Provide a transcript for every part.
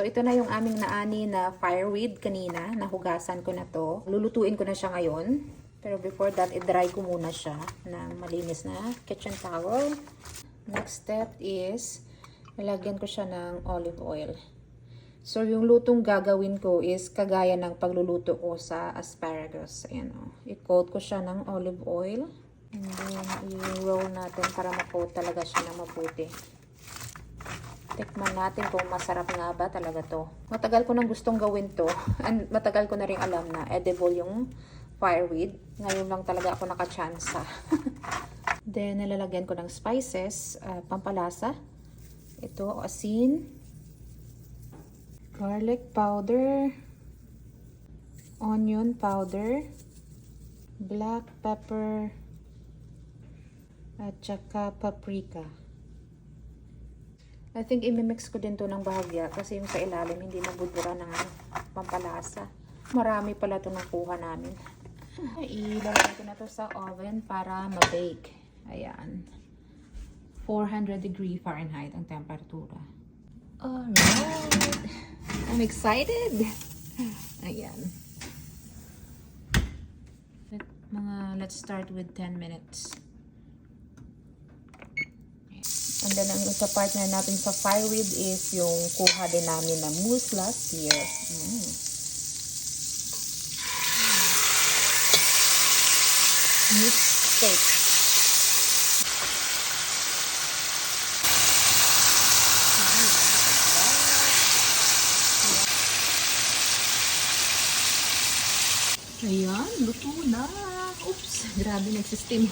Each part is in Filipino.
So, ito na yung aming naani na fireweed kanina. Nahugasan ko na to. Lulutuin ko na siya ngayon. Pero before that, i-dry ko muna siya ng malinis na kitchen towel. Next step is, lalagyan ko siya ng olive oil. So, yung lutong gagawin ko is kagaya ng pagluluto ko sa asparagus. Ayan o. I-coat ko siya ng olive oil. And then, i-roll natin para ma-coat talaga siya ng mabuti. Tikman natin kung masarap nga ba talaga to. Matagal ko nang gustong gawin to. And matagal ko na rin alam na edible yung fireweed. Ngayon lang talaga ako nakachansa. Then, nalalagyan ko ng spices, pampalasa. Ito, asin, garlic powder, onion powder, black pepper, at saka paprika. I think imimix ko din to ng bahagya kasi yung sa ilalim hindi mabudbura ng pampalasa. Marami pala ito nakuha namin. Ilalagay ko na to sa oven para ma-bake. Ayan. 400 degree Fahrenheit ang temperatura. Alright. I'm excited. Ayan. Let's start with 10 minutes. And then, ang sa partner natin sa fireweed is yung kuha din namin na mousse last year. Mousse steak. Ayan, luto na. Oops, grabe nagsistim.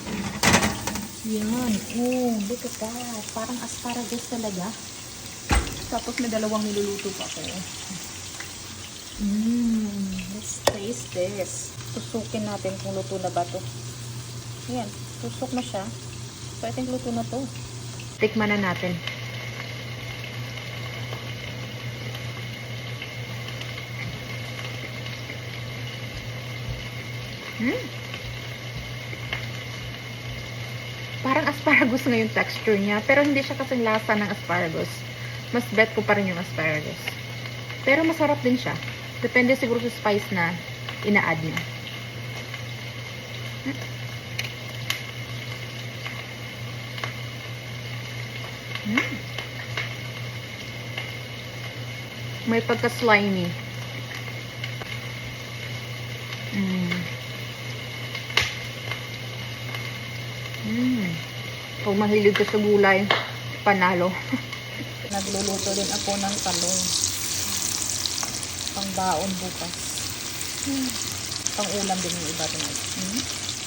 Yan. Oh, look at that. Parang asparagus talaga. Tapos may dalawang niluluto pa ako. Let's taste this. Tusukin natin kung luto na ba to. Yan. Tusok na siya. So, I think luto na to. Tikman na natin. Parang asparagus nga yung texture niya. Pero hindi siya kasing lasa ng asparagus. Mas bet ko pa rin yung asparagus. Pero masarap din siya. Depende siguro sa spice na ina-add niya. May pagka-slimy. Kung mahilig ka sa gulay, panalo. Nagluluto din ako ng talong. Pangbaon bukas. Pang-ulam din yung iba tonight.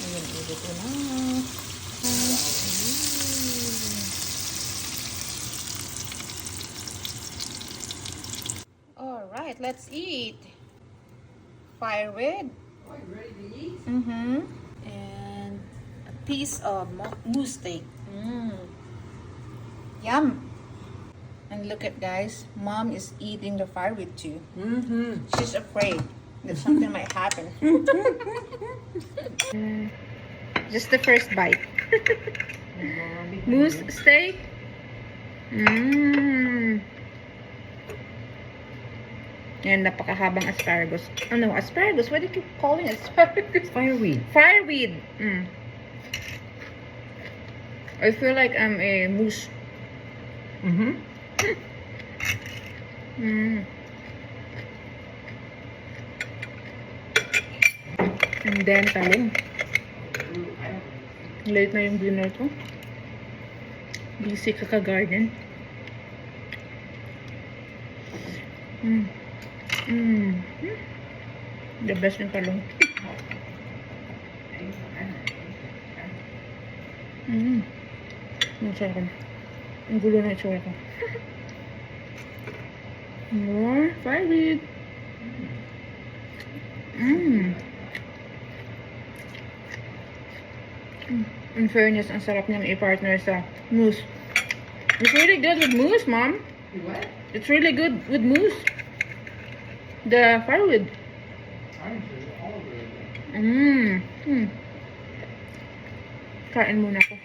Ayan, ilito na. Alright, let's eat. Fireweed. Are you ready to eat? And a piece of mousse steak. Yum. And look at guys, mom is eating the fireweed too. She's afraid that something might happen. Just the first bite. Mousse steak. Yan, napakahabang asparagus. Ano, asparagus? Why do you keep calling it asparagus? Fireweed. Fireweed. I feel like I'm a moose. And then, talong. Late na yung dinner ko. Busy kaka-garden. The best yung talong. Ang sarap. Ang gulo na itsura ko. More fireweed. In fairness, ang sarap niyang i-partner sa mousse. It's really good with mousse, Mom. What? It's really good with mousse. The firewood. I'm sure all of it. Kain muna ako.